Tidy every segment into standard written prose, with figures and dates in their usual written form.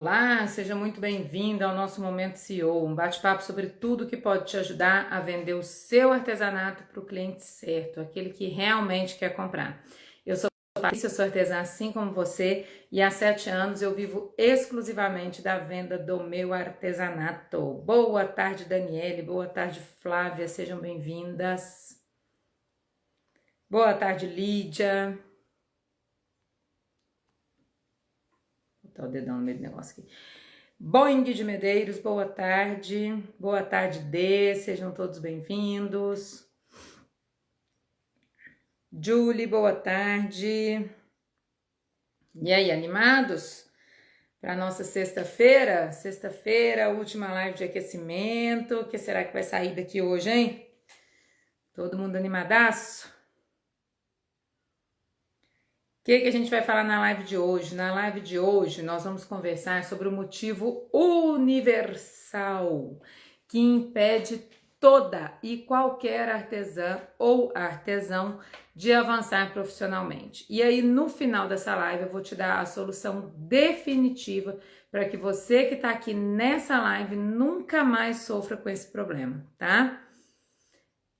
Olá, seja muito bem-vindo ao nosso Momento CEO, um bate-papo sobre tudo que pode te ajudar a vender o seu artesanato para o cliente certo, aquele que realmente quer comprar. Eu sou Patrícia, sou artesã assim como você e há 7 anos eu vivo exclusivamente da venda do meu artesanato. Boa tarde, Daniele, boa tarde, Flávia, sejam bem-vindas. Boa tarde, Lídia. Vou botar o dedão no meio do negócio aqui. Boing de Medeiros, boa tarde. Boa tarde, Dê, sejam todos bem-vindos. Julie, boa tarde. E aí, animados? Para nossa sexta-feira? Sexta-feira, última live de aquecimento. O que será que vai sair daqui hoje, hein? Todo mundo animadaço? O que a gente vai falar na live de hoje? Na live de hoje, nós vamos conversar sobre o motivo universal que impede toda e qualquer artesã ou artesão de avançar profissionalmente. E aí, no final dessa live, eu vou te dar a solução definitiva para que você que está aqui nessa live nunca mais sofra com esse problema, tá?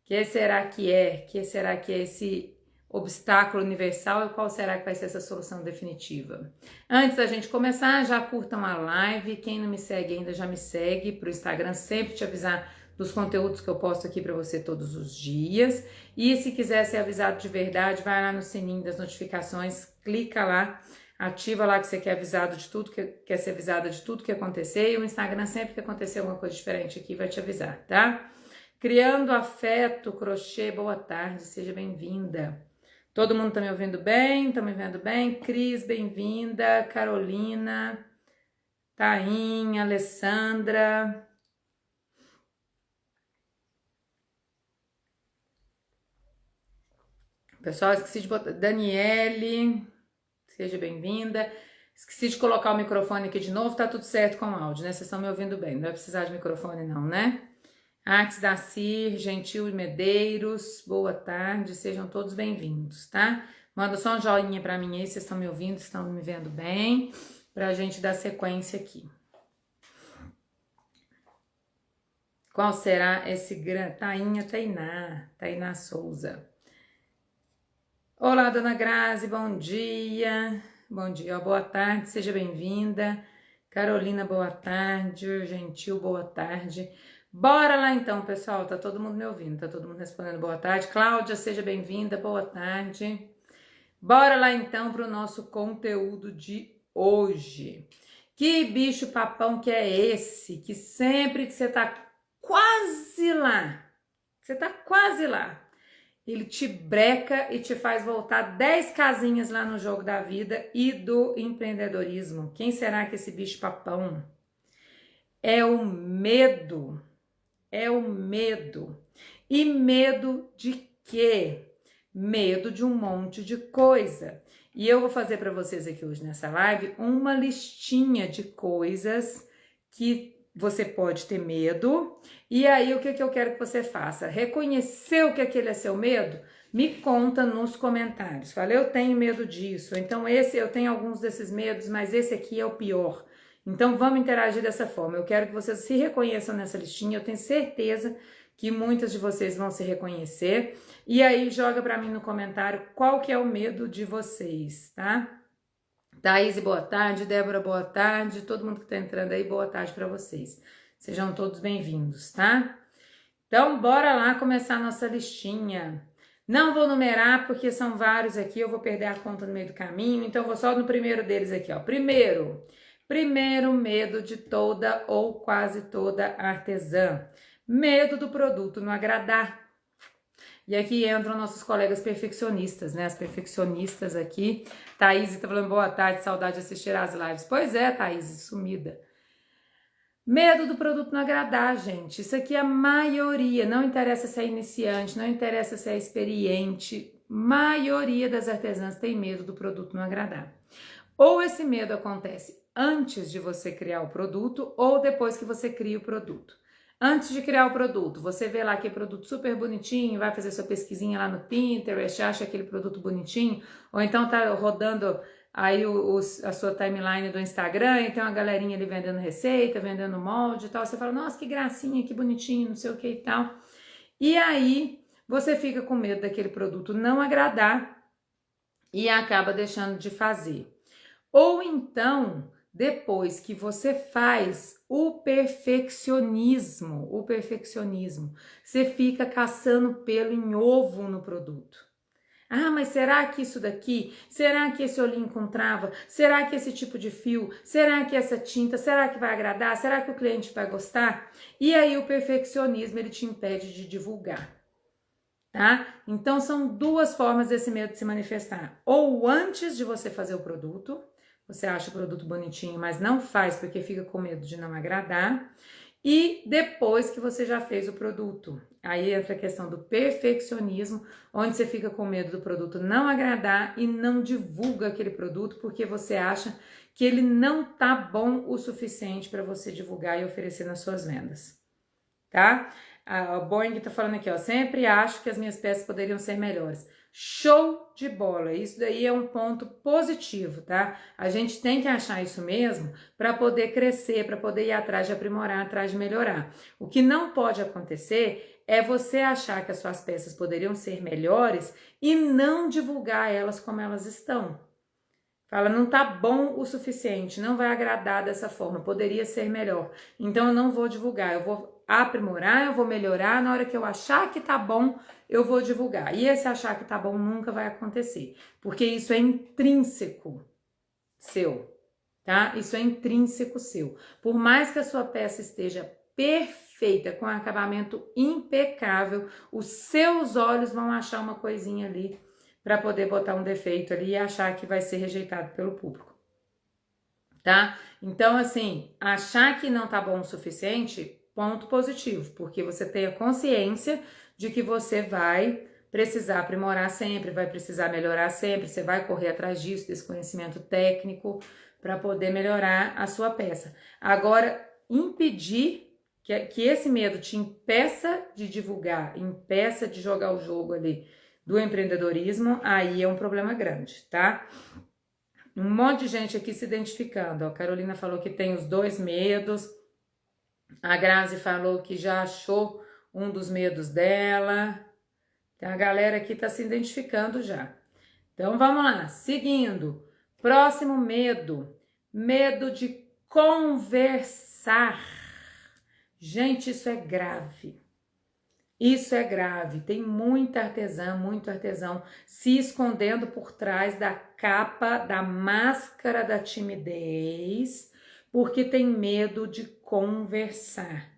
Que será que é? Que será que é esse obstáculo universal e qual será que vai ser essa solução definitiva? Antes da gente começar, já curtam a live. Quem não me segue ainda, já me segue pro Instagram, sempre te avisar dos conteúdos que eu posto aqui para você todos os dias. E se quiser ser avisado de verdade, vai lá no sininho das notificações, clica lá, ativa lá que você quer avisado de tudo, que quer ser avisada de tudo que acontecer. E o Instagram, sempre que acontecer alguma coisa diferente aqui, vai te avisar, tá? Criando Afeto, Crochê, boa tarde, seja bem-vinda. Todo mundo tá me ouvindo bem? Tá me vendo bem? Cris, bem-vinda. Carolina, Tainha, Alessandra. Pessoal, esqueci de botar. Daniele, seja bem-vinda. Esqueci de colocar o microfone aqui de novo, tá tudo certo com o áudio, né? Vocês estão me ouvindo bem, não vai precisar de microfone não, né? Artes da Cir, Gentil e Medeiros, boa tarde, sejam todos bem-vindos, tá? Manda só um joinha pra mim aí, vocês estão me ouvindo, estão me vendo bem, pra gente dar sequência aqui. Qual será esse grande... Tainá Souza. Olá, dona Grazi, bom dia. Bom dia, boa tarde, seja bem-vinda. Carolina, boa tarde. Gentil, boa tarde. Bora lá então, pessoal, tá todo mundo me ouvindo, tá todo mundo respondendo boa tarde. Cláudia, seja bem-vinda, boa tarde. Bora lá então para o nosso conteúdo de hoje. Que bicho papão que é esse? Que sempre que você tá quase lá, ele te breca e te faz voltar 10 casinhas lá no jogo da vida e do empreendedorismo. Quem será que esse bicho papão? É o medo. É o medo. E medo de quê? Medo de um monte de coisa. E eu vou fazer para vocês aqui hoje nessa live uma listinha de coisas que você pode ter medo. E aí o que eu quero que você faça? Reconheceu que aquele é seu medo? Me conta nos comentários. Fala, eu tenho medo disso. Então eu tenho alguns desses medos, mas esse aqui é o pior. Então vamos interagir dessa forma. Eu quero que vocês se reconheçam nessa listinha. Eu tenho certeza que muitas de vocês vão se reconhecer. E aí joga para mim no comentário qual que é o medo de vocês, tá? Thaís, boa tarde. Débora, boa tarde. Todo mundo que tá entrando aí, boa tarde para vocês. Sejam todos bem-vindos, tá? Então bora lá começar a nossa listinha. Não vou numerar porque são vários aqui, eu vou perder a conta no meio do caminho, então vou só no primeiro deles aqui, ó. Primeiro medo de toda ou quase toda artesã. Medo do produto não agradar. E aqui entram nossos colegas perfeccionistas, né? As perfeccionistas aqui. Thaís tá falando boa tarde, saudade de assistir às lives. Pois é, Thaís, sumida. Medo do produto não agradar, gente. Isso aqui é a maioria. Não interessa se é iniciante, não interessa se é experiente. Maioria das artesãs tem medo do produto não agradar. Ou esse medo acontece antes de você criar o produto ou depois que você cria o produto. Antes de criar o produto, você vê lá aquele produto super bonitinho, vai fazer sua pesquisinha lá no Pinterest, acha aquele produto bonitinho, ou então tá rodando aí a sua timeline do Instagram e tem uma galerinha ali vendendo receita, vendendo molde e tal. Você fala, nossa, que gracinha, que bonitinho, não sei o que e tal. E aí você fica com medo daquele produto não agradar e acaba deixando de fazer. Ou então, depois que você faz o perfeccionismo, você fica caçando pelo em ovo no produto. Ah, mas será que isso daqui? Será que esse olhinho com trava? Será que esse tipo de fio? Será que essa tinta? Será que vai agradar? Será que o cliente vai gostar? E aí o perfeccionismo, ele te impede de divulgar, tá? Então são duas formas desse medo de se manifestar. Ou antes de você fazer o produto, você acha o produto bonitinho, mas não faz porque fica com medo de não agradar. E depois que você já fez o produto, aí entra a questão do perfeccionismo, onde você fica com medo do produto não agradar e não divulga aquele produto porque você acha que ele não tá bom o suficiente para você divulgar e oferecer nas suas vendas, tá? A Boeing tá falando aqui, ó, sempre acho que as minhas peças poderiam ser melhores. Show de bola, isso daí é um ponto positivo, tá? A gente tem que achar isso mesmo para poder crescer, para poder ir atrás de aprimorar, atrás de melhorar. O que não pode acontecer é você achar que as suas peças poderiam ser melhores e não divulgar elas como elas estão. Fala, não tá bom o suficiente, não vai agradar dessa forma, poderia ser melhor. Então eu não vou divulgar, eu vou aprimorar, eu vou melhorar, na hora que eu achar que tá bom, eu vou divulgar. E esse achar que tá bom nunca vai acontecer, porque isso é intrínseco seu, tá? Isso é intrínseco seu. Por mais que a sua peça esteja perfeita, com acabamento impecável, os seus olhos vão achar uma coisinha ali para poder botar um defeito ali e achar que vai ser rejeitado pelo público, tá? Então, assim, achar que não tá bom o suficiente, ponto positivo, porque você tem a consciência de que você vai precisar aprimorar sempre, vai precisar melhorar sempre, você vai correr atrás disso, desse conhecimento técnico, para poder melhorar a sua peça. Agora, impedir que esse medo te impeça de divulgar, impeça de jogar o jogo ali do empreendedorismo, aí é um problema grande, tá? Um monte de gente aqui se identificando. A Carolina falou que tem os dois medos. A Grazi falou que já achou um dos medos dela. Então, a galera aqui tá se identificando já. Então, vamos lá. Seguindo. Próximo medo. Medo de conversar. Gente, isso é grave. Isso é grave, tem muita artesã, muito artesão se escondendo por trás da capa, da máscara da timidez, porque tem medo de conversar,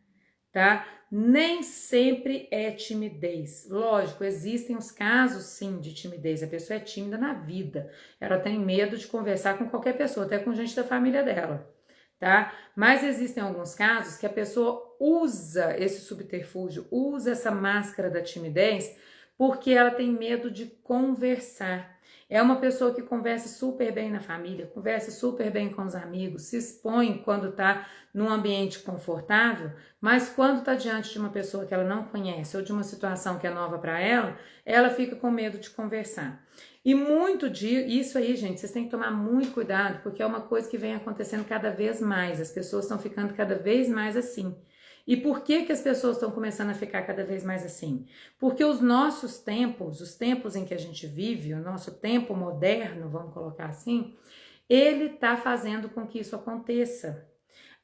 tá? Nem sempre é timidez. Lógico, existem os casos sim de timidez, a pessoa é tímida na vida, ela tem medo de conversar com qualquer pessoa, até com gente da família dela, tá? Mas existem alguns casos que a pessoa usa esse subterfúgio, usa essa máscara da timidez, porque ela tem medo de conversar. É uma pessoa que conversa super bem na família, conversa super bem com os amigos, se expõe quando tá num ambiente confortável, mas quando tá diante de uma pessoa que ela não conhece ou de uma situação que é nova para ela, ela fica com medo de conversar. E muito isso aí, gente, vocês têm que tomar muito cuidado, porque é uma coisa que vem acontecendo cada vez mais, as pessoas estão ficando cada vez mais assim. E por que as pessoas estão começando a ficar cada vez mais assim? Porque os nossos tempos, os tempos em que a gente vive, o nosso tempo moderno, vamos colocar assim, ele está fazendo com que isso aconteça.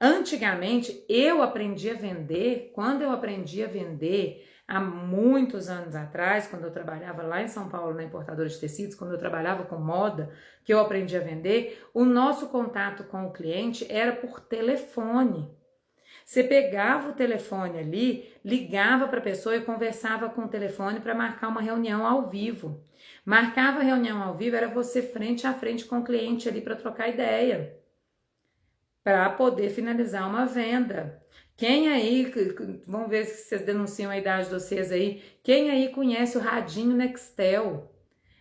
Antigamente, eu aprendi a vender, quando eu aprendi a vender há muitos anos atrás, quando eu trabalhava lá em São Paulo na importadora de tecidos, quando eu trabalhava com moda, que eu aprendi a vender, o nosso contato com o cliente era por telefone. Você pegava o telefone ali, ligava para a pessoa e conversava com o telefone para marcar uma reunião ao vivo. Marcava a reunião ao vivo, era você frente a frente com o cliente ali para trocar ideia, para poder finalizar uma venda. Quem aí, vamos ver se vocês denunciam a idade de vocês aí, quem aí conhece o radinho Nextel?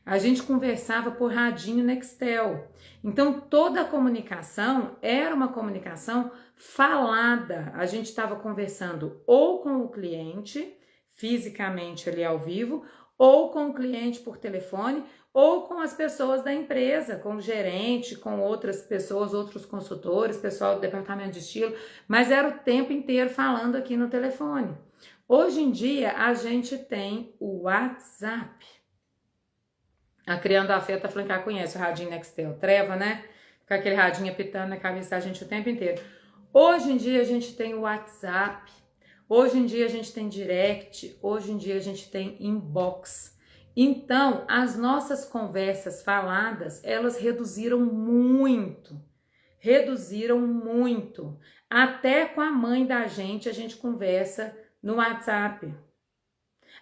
A gente conversava por radinho Nextel. Então, toda a comunicação era uma comunicação falada. A gente estava conversando ou com o cliente, fisicamente ali ao vivo, ou com o cliente por telefone, ou com as pessoas da empresa, com o gerente, com outras pessoas, outros consultores, pessoal do departamento de estilo, mas era o tempo inteiro falando aqui no telefone. Hoje em dia, a gente tem o WhatsApp. A Criando Afeto tá falando que ela conhece o radinho Nextel. Treva, né? Com aquele radinho apitando na cabeça da gente o tempo inteiro. Hoje em dia, a gente tem o WhatsApp. Hoje em dia, a gente tem direct. Hoje em dia, a gente tem inbox. Então, as nossas conversas faladas, elas reduziram muito. Reduziram muito. Até com a mãe da gente, a gente conversa no WhatsApp.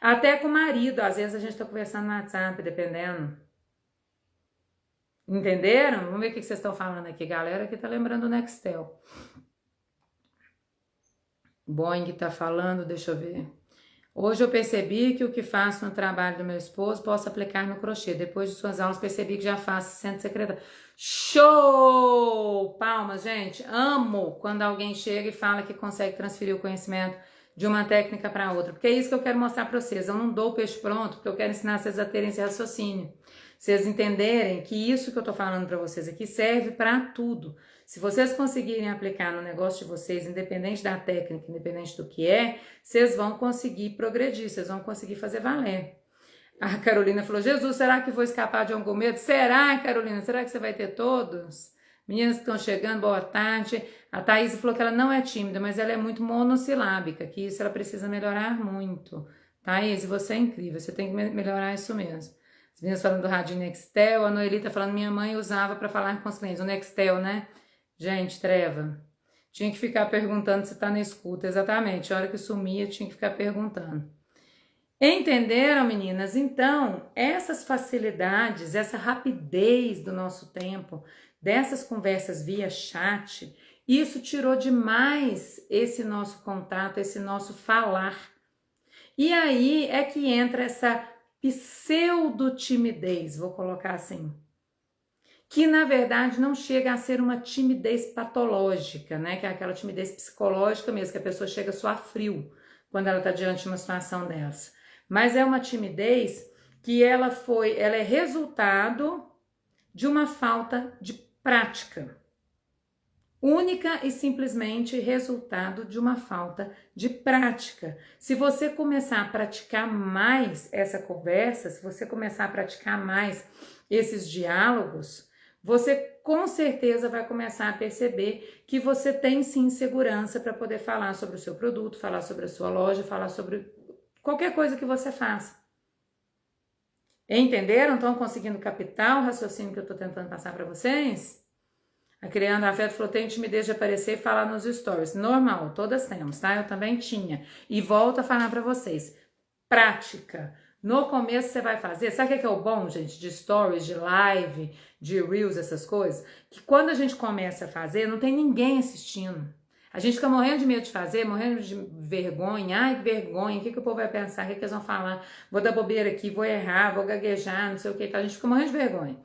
Até com o marido, às vezes a gente tá conversando no WhatsApp, dependendo. Entenderam? Vamos ver o que vocês estão falando aqui, galera, que tá lembrando o Nextel. Boeing tá falando, deixa eu ver. Hoje eu percebi que o que faço no trabalho do meu esposo posso aplicar no crochê. Depois de suas aulas percebi que já faço sendo secretária. Show! Palmas, gente. Amo quando alguém chega e fala que consegue transferir o conhecimento de uma técnica para outra. Porque é isso que eu quero mostrar para vocês. Eu não dou o peixe pronto, porque eu quero ensinar vocês a terem esse raciocínio. Vocês entenderem que isso que eu tô falando para vocês aqui serve para tudo. Se vocês conseguirem aplicar no negócio de vocês, independente da técnica, independente do que é, vocês vão conseguir progredir, vocês vão conseguir fazer valer. A Carolina falou, Jesus, será que vou escapar de algum medo? Será, Carolina? Será que você vai ter todos? Meninas que estão chegando, boa tarde. A Thaís falou que ela não é tímida, mas ela é muito monossilábica, que isso ela precisa melhorar muito. Thaís, você é incrível, você tem que melhorar isso mesmo. As meninas falando do radinho Nextel, a Noeli tá falando, minha mãe usava para falar com os clientes, o Nextel, né? Gente, treva. Tinha que ficar perguntando se tá na escuta, exatamente. A hora que sumia, tinha que ficar perguntando. Entenderam, meninas? Então, essas facilidades, essa rapidez do nosso tempo, dessas conversas via chat, isso tirou demais esse nosso contato, esse nosso falar. E aí é que entra essa pseudo-timidez, vou colocar assim, que na verdade não chega a ser uma timidez patológica, né? Que é aquela timidez psicológica mesmo, que a pessoa chega a suar frio quando ela está diante de uma situação dessa. Mas é uma timidez que ela é resultado de uma falta de prática. Única e simplesmente resultado de uma falta de prática. Se você começar a praticar mais essa conversa, se você começar a praticar mais esses diálogos, você com certeza vai começar a perceber que você tem sim segurança para poder falar sobre o seu produto, falar sobre a sua loja, falar sobre qualquer coisa que você faça. Entenderam? Estão conseguindo captar o raciocínio que eu estou tentando passar para vocês? A Criando Afeto falou, tem timidez de aparecer e falar nos stories. Normal, todas temos, tá? Eu também tinha. E volto a falar para vocês. Prática. No começo você vai fazer, sabe o que é o bom, gente, de stories, de live, de reels, essas coisas? Que quando a gente começa a fazer, não tem ninguém assistindo. A gente fica morrendo de medo de fazer, morrendo de vergonha. Ai, que vergonha, o que o povo vai pensar, o que eles vão falar? Vou dar bobeira aqui, vou errar, vou gaguejar, não sei o que. A gente fica morrendo de vergonha.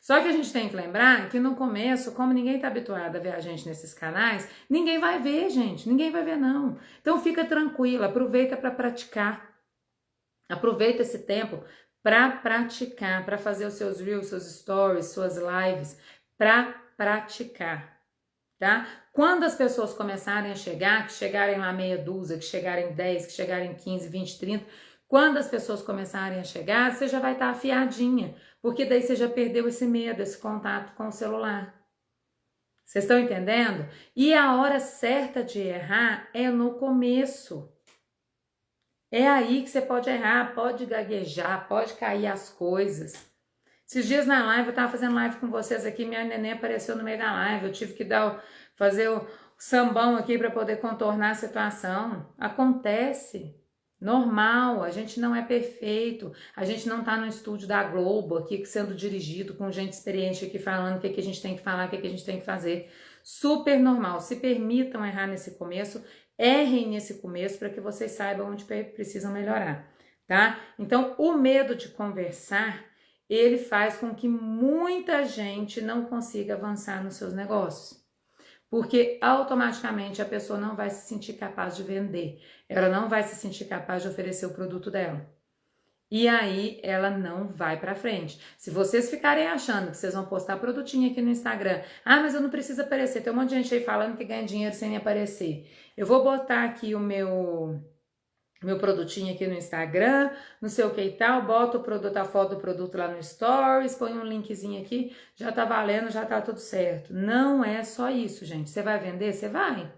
Só que a gente tem que lembrar que no começo, como ninguém tá habituado a ver a gente nesses canais, ninguém vai ver, gente, ninguém vai ver não. Então fica tranquila, aproveita para praticar. Aproveita esse tempo para praticar, para fazer os seus reels, seus stories, suas lives, para praticar, tá? Quando as pessoas começarem a chegar, que chegarem lá meia dúzia, que chegarem 10, que chegarem 15, 20, 30, quando as pessoas começarem a chegar, você já vai estar afiadinha, porque daí você já perdeu esse medo, esse contato com o celular. Vocês estão entendendo? E a hora certa de errar é no começo. É aí que você pode errar, pode gaguejar, pode cair as coisas. Esses dias na live, eu tava fazendo live com vocês aqui, minha neném apareceu no meio da live, eu tive que fazer o sambão aqui para poder contornar a situação. Acontece. Normal, a gente não é perfeito, a gente não tá no estúdio da Globo aqui sendo dirigido com gente experiente aqui falando o que a gente tem que falar, o que a gente tem que fazer. Super normal, se permitam errar nesse começo, errem nesse começo para que vocês saibam onde precisam melhorar, tá? Então, o medo de conversar, ele faz com que muita gente não consiga avançar nos seus negócios. Porque automaticamente a pessoa não vai se sentir capaz de vender, ela não vai se sentir capaz de oferecer o produto dela. E aí ela não vai para frente. Se vocês ficarem achando que vocês vão postar produtinho aqui no Instagram, mas eu não preciso aparecer, tem um monte de gente aí falando que ganha dinheiro sem aparecer. Eu vou botar aqui o meu produtinho aqui no Instagram, não sei o que e tal, boto o produto, a foto do produto lá no Stories, põe um linkzinho aqui, já tá valendo, já tá tudo certo. Não é só isso, gente. Você vai vender? Você vai.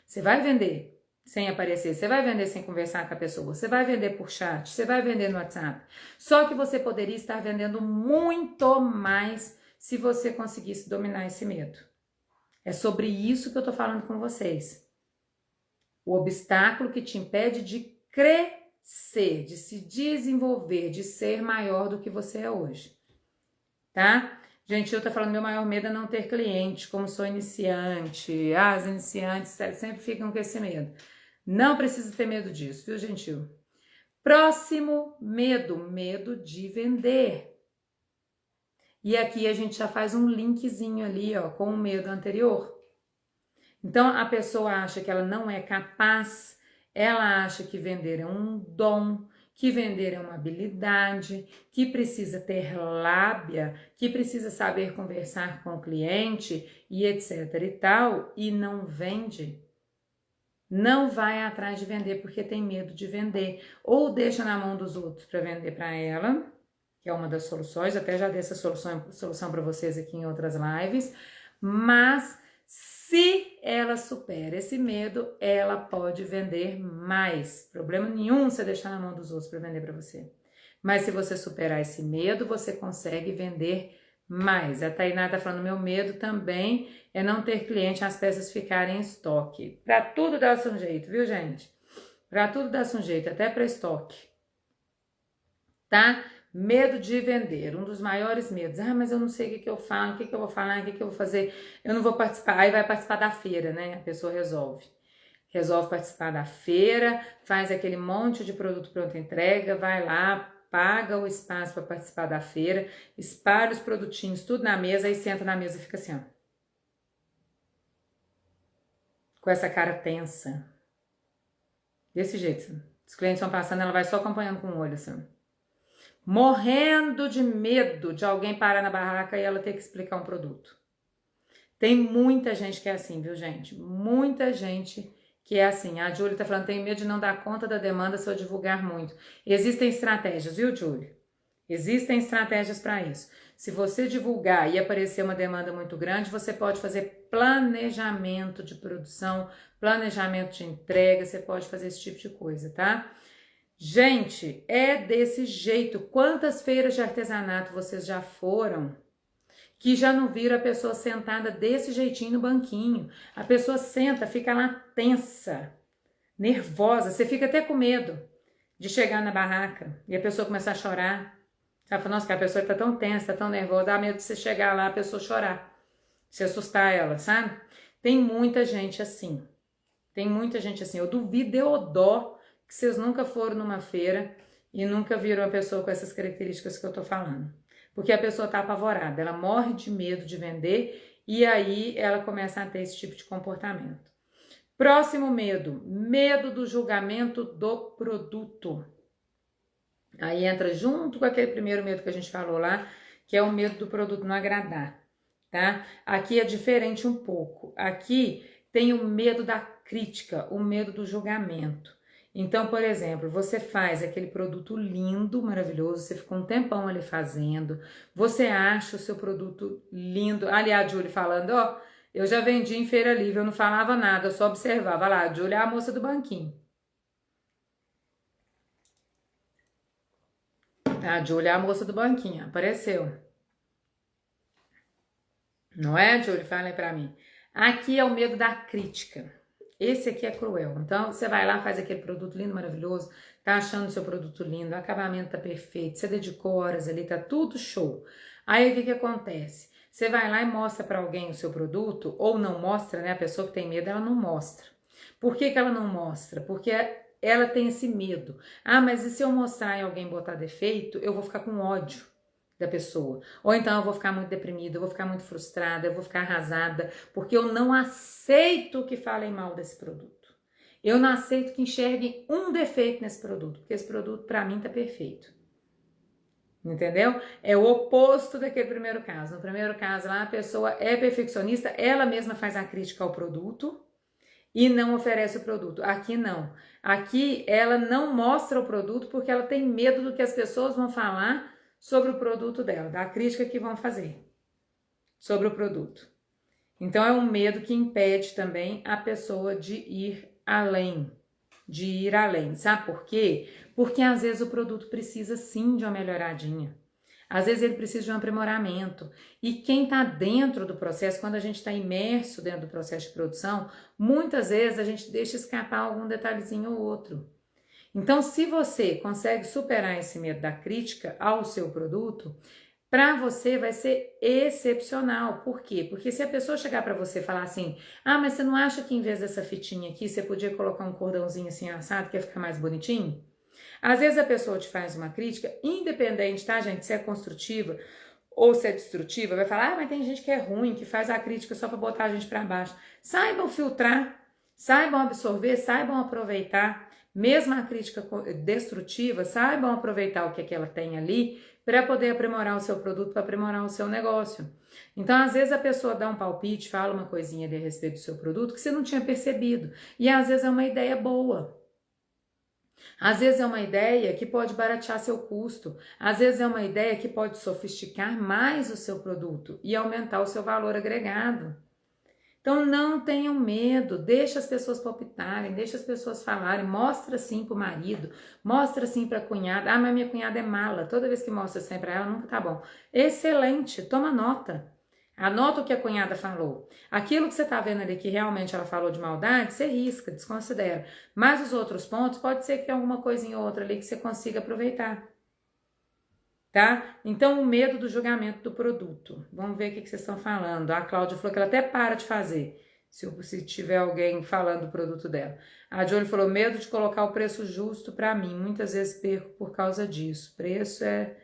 Você vai vender sem aparecer, você vai vender sem conversar com a pessoa, você vai vender por chat, você vai vender no WhatsApp. Só que você poderia estar vendendo muito mais se você conseguisse dominar esse medo. É sobre isso que eu tô falando com vocês. O obstáculo que te impede de crescer, de se desenvolver, de ser maior do que você é hoje, tá? Gente, eu tô falando, meu maior medo é não ter cliente, como sou iniciante. As iniciantes sempre ficam com esse medo. Não precisa ter medo disso, viu, gentil? Próximo medo, medo de vender. E aqui a gente já faz um linkzinho ali, ó, com o medo anterior. Então, a pessoa acha que ela não é capaz, ela acha que vender é um dom, que vender é uma habilidade, que precisa ter lábia, que precisa saber conversar com o cliente e etc e tal, e não vende. Não vai atrás de vender porque tem medo de vender, ou deixa na mão dos outros para vender para ela, que é uma das soluções, até já dei essa solução para vocês aqui em outras lives, mas se ela supera esse medo, ela pode vender mais. Problema nenhum você deixar na mão dos outros para vender para você. Mas se você superar esse medo, você consegue vender mais. A Tainá tá falando, meu medo também é não ter cliente, as peças ficarem em estoque. Para tudo dá-se um jeito, viu, gente? Para tudo dá-se um jeito, até para estoque. Tá? Medo de vender, um dos maiores medos. Mas eu não sei o que eu falo, o que eu vou falar, o que eu vou fazer. Eu não vou participar. Aí vai participar da feira, né? A pessoa resolve participar da feira, faz aquele monte de produto pronto entrega, vai lá, paga o espaço para participar da feira, espalha os produtinhos tudo na mesa, aí senta na mesa e fica assim, ó. Com essa cara tensa. Desse jeito. Os clientes vão passando, ela vai só acompanhando com o olho, assim. Morrendo de medo de alguém parar na barraca e ela ter que explicar um produto. Tem muita gente que é assim, viu, gente? Muita gente que é assim. A Júlia tá falando, tem medo de não dar conta da demanda se eu divulgar muito. Existem estratégias, viu, Júlia? Existem estratégias para isso. Se você divulgar e aparecer uma demanda muito grande, você pode fazer planejamento de produção, planejamento de entrega, você pode fazer esse tipo de coisa, tá? Gente, é desse jeito. Quantas feiras de artesanato vocês já foram que já não viram a pessoa sentada desse jeitinho no banquinho? A pessoa senta, fica lá tensa, nervosa, você fica até com medo de chegar na barraca e a pessoa começar a chorar. Você fala, nossa, que a pessoa está tão tensa, tá tão nervosa, dá medo de você chegar lá, a pessoa chorar, se assustar ela, sabe? Tem muita gente assim. Tem muita gente assim. Eu duvido, eu dó que vocês nunca foram numa feira e nunca viram uma pessoa com essas características que eu tô falando. Porque a pessoa tá apavorada, ela morre de medo de vender e aí ela começa a ter esse tipo de comportamento. Próximo medo, medo do julgamento do produto. Aí entra junto com aquele primeiro medo que a gente falou lá, que é o medo do produto não agradar, tá? Aqui é diferente um pouco. Aqui tem o medo da crítica, o medo do julgamento. Então, por exemplo, você faz aquele produto lindo, maravilhoso, você ficou um tempão ali fazendo, você acha o seu produto lindo. Aliás, a Júlia falando, ó, eu já vendi em feira livre, eu não falava nada, eu só observava. Lá, a Júlia é a moça do banquinho. A Júlia é a moça do banquinho, apareceu. Não é, Júlia? Fala aí pra mim. Aqui é o medo da crítica. Esse aqui é cruel. Então, você vai lá, faz aquele produto lindo, maravilhoso, tá achando o seu produto lindo, o acabamento tá perfeito, você dedicou horas ali, tá tudo show. Aí, o que acontece? Você vai lá e mostra para alguém o seu produto, ou não mostra, né? A pessoa que tem medo, ela não mostra. Por que ela não mostra? Porque ela tem esse medo. Mas e se eu mostrar e alguém botar defeito, eu vou ficar com ódio da pessoa. Ou então eu vou ficar muito deprimida, eu vou ficar muito frustrada, eu vou ficar arrasada, porque eu não aceito que falem mal desse produto. Eu não aceito que enxerguem um defeito nesse produto, porque esse produto para mim tá perfeito. Entendeu? É o oposto daquele primeiro caso. No primeiro caso lá, a pessoa é perfeccionista, ela mesma faz a crítica ao produto e não oferece o produto. Aqui não. Aqui ela não mostra o produto porque ela tem medo do que as pessoas vão falar sobre o produto dela, da crítica que vão fazer sobre o produto. Então é um medo que impede também a pessoa de ir além. Sabe por quê? Porque às vezes o produto precisa sim de uma melhoradinha. Às vezes ele precisa de um aprimoramento. E quem está dentro do processo, quando a gente está imerso dentro do processo de produção, muitas vezes a gente deixa escapar algum detalhezinho ou outro. Então, se você consegue superar esse medo da crítica ao seu produto, para você vai ser excepcional. Por quê? Porque se a pessoa chegar para você e falar assim, ah, mas você não acha que em vez dessa fitinha aqui, você podia colocar um cordãozinho assim assado que ia ficar mais bonitinho? Às vezes a pessoa te faz uma crítica, independente, tá, gente, se é construtiva ou se é destrutiva, vai falar, ah, mas tem gente que é ruim, que faz a crítica só para botar a gente para baixo. Saibam filtrar, saibam absorver, saibam aproveitar, mesmo a crítica destrutiva, saibam aproveitar o que ela tem ali para poder aprimorar o seu produto, para aprimorar o seu negócio. Então, às vezes a pessoa dá um palpite, fala uma coisinha ali a respeito do seu produto que você não tinha percebido, e às vezes é uma ideia boa. Às vezes é uma ideia que pode baratear seu custo, às vezes é uma ideia que pode sofisticar mais o seu produto e aumentar o seu valor agregado. Então não tenham medo, deixa as pessoas palpitarem, deixa as pessoas falarem, mostra sim para o marido, mostra sim para a cunhada, ah, mas minha cunhada é mala, toda vez que mostra assim para ela nunca tá bom. Excelente, toma nota. Anota o que a cunhada falou. Aquilo que você está vendo ali que realmente ela falou de maldade, você risca, desconsidera. Mas os outros pontos, pode ser que tenha alguma coisinha ou outra ali que você consiga aproveitar. Tá? Então, o medo do julgamento do produto. Vamos ver o que vocês estão falando. A Cláudia falou que ela até para de fazer, se tiver alguém falando do produto dela. A Jolie falou, medo de colocar o preço justo para mim. Muitas vezes perco por causa disso. Preço é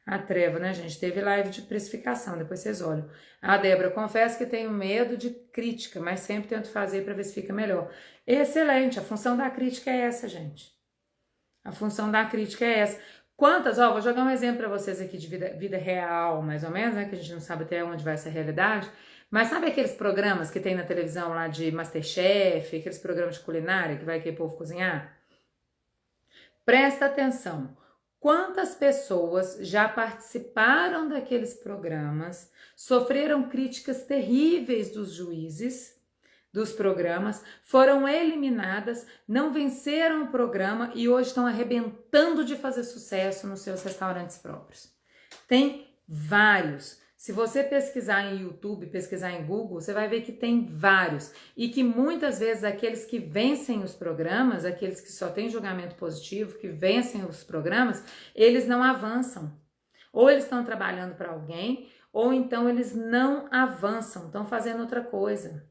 a treva, né, gente? Teve live de precificação, depois vocês olham. A Débora, confesso que tenho medo de crítica, mas sempre tento fazer para ver se fica melhor. Excelente, a função da crítica é essa, gente. A função da crítica é essa. Quantas, vou jogar um exemplo para vocês aqui de vida real, mais ou menos, né, que a gente não sabe até onde vai essa realidade, mas sabe aqueles programas que tem na televisão lá de Masterchef, aqueles programas de culinária que vai aquele povo cozinhar? Presta atenção. Quantas pessoas já participaram daqueles programas, sofreram críticas terríveis dos juízes dos programas, foram eliminadas, não venceram o programa e hoje estão arrebentando de fazer sucesso nos seus restaurantes próprios? Tem vários. Se você pesquisar em YouTube, pesquisar em Google, você vai ver que tem vários. E que muitas vezes aqueles que vencem os programas, aqueles que só têm julgamento positivo, que vencem os programas, eles não avançam. Ou eles estão trabalhando para alguém, ou então eles não avançam, estão fazendo outra coisa.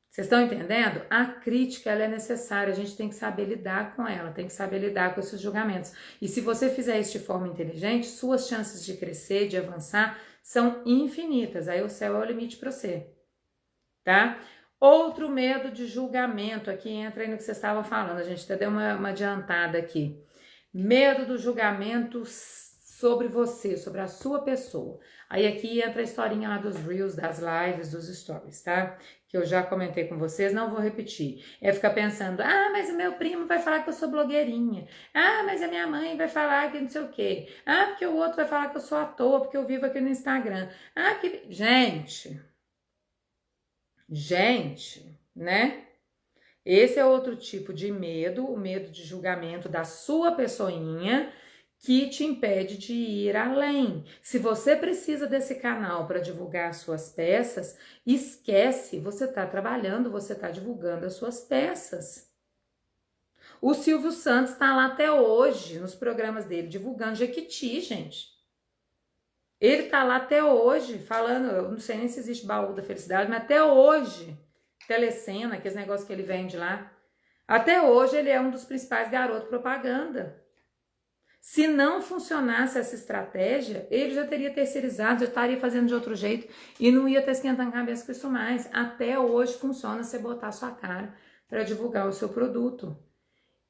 Vocês estão entendendo? A crítica ela é necessária, a gente tem que saber lidar com ela, tem que saber lidar com esses julgamentos. E se você fizer isso de forma inteligente, suas chances de crescer, de avançar, são infinitas. Aí o céu é o limite para você, tá? Outro medo de julgamento, aqui entra aí no que vocês estavam falando, a gente até deu uma adiantada aqui. Medo do julgamento sobre você, sobre a sua pessoa. Aí aqui entra a historinha lá dos Reels, das lives, dos stories, tá? Que eu já comentei com vocês, não vou repetir. É ficar pensando, ah, mas o meu primo vai falar que eu sou blogueirinha. Ah, mas a minha mãe vai falar que não sei o quê. Ah, porque o outro vai falar que eu sou à toa, porque eu vivo aqui no Instagram. Ah, porque... Gente, né? Esse é outro tipo de medo, o medo de julgamento da sua pessoinha, que te impede de ir além. Se você precisa desse canal para divulgar suas peças, esquece, você está trabalhando, você está divulgando as suas peças. O Silvio Santos está lá até hoje, nos programas dele, divulgando Jequiti, gente. Ele está lá até hoje, falando, eu não sei nem se existe baú da felicidade, mas até hoje, Telecena, aqueles negócios que ele vende lá, até hoje ele é um dos principais garotos propaganda. Se não funcionasse essa estratégia, ele já teria terceirizado, já estaria fazendo de outro jeito e não ia ter esquentando a cabeça com isso mais. Até hoje funciona você botar a sua cara para divulgar o seu produto.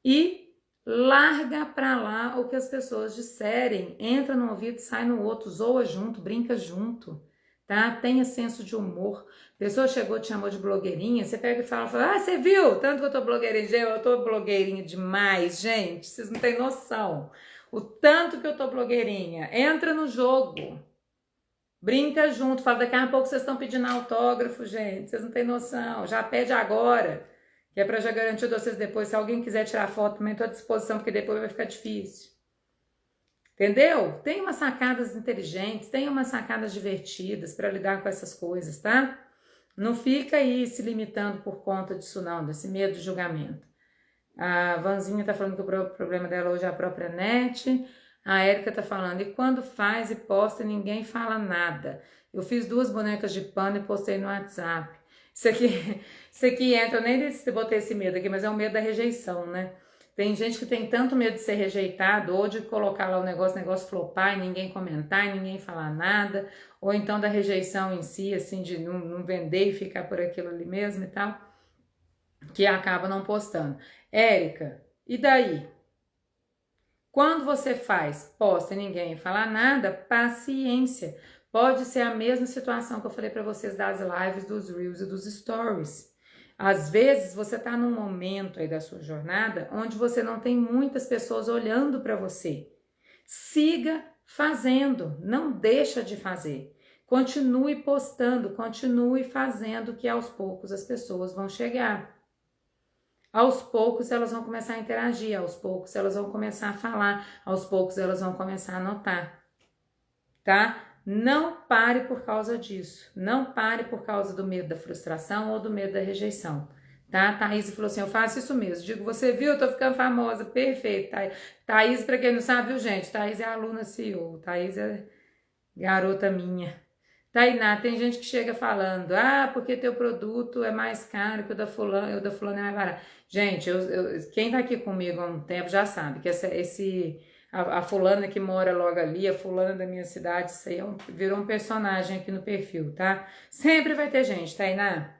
E Larga pra lá o que as pessoas disserem. Entra no ouvido, sai no outro, zoa junto, brinca junto, tá? Tenha senso de humor. A pessoa chegou, te chamou de blogueirinha, você pega e fala, você viu? Tanto que eu tô blogueirinha, eu tô blogueirinha demais, gente. Vocês não têm noção. O tanto que eu tô blogueirinha. Entra no jogo. Brinca junto. Fala, daqui a pouco vocês estão pedindo autógrafo, gente. Vocês não têm noção. Já pede agora. Que é para já garantir vocês depois. Se alguém quiser tirar foto, também estou à disposição, porque depois vai ficar difícil. Entendeu? Tem umas sacadas inteligentes, tem umas sacadas divertidas para lidar com essas coisas, tá? Não fica aí se limitando por conta disso não, desse medo de julgamento. A Vanzinha tá falando que o problema dela hoje é a própria net. A Érica tá falando, e quando faz e posta, ninguém fala nada. Eu fiz 2 bonecas de pano e postei no WhatsApp. Isso aqui entra, eu nem botei esse medo aqui, mas é o medo da rejeição, né? Tem gente que tem tanto medo de ser rejeitado, ou de colocar lá o negócio flopar e ninguém comentar e ninguém falar nada, ou então da rejeição em si, assim, de não vender e ficar por aquilo ali mesmo e tal, que acaba não postando. Érica, e daí? Quando você posta e ninguém fala nada, paciência. Pode ser a mesma situação que eu falei para vocês das lives, dos Reels e dos Stories. Às vezes você está num momento aí da sua jornada onde você não tem muitas pessoas olhando para você. Siga fazendo, não deixa de fazer. Continue postando, continue fazendo, que aos poucos as pessoas vão chegar. Aos poucos elas vão começar a interagir, aos poucos elas vão começar a falar, aos poucos elas vão começar a notar, tá? Não pare por causa disso, não pare por causa do medo da frustração ou do medo da rejeição, tá? Thaís falou assim, eu faço isso mesmo, digo, você viu, eu tô ficando famosa, perfeito. Thaís, pra quem não sabe, viu, gente? Thaís é aluna CEO, Thaís é garota minha. Tainá, tem gente que chega falando, porque teu produto é mais caro que o da fulana é mais barato. Gente, quem tá aqui comigo há um tempo já sabe que a fulana que mora logo ali, a fulana da minha cidade, isso aí virou um personagem aqui no perfil, tá? Sempre vai ter gente, Tainá,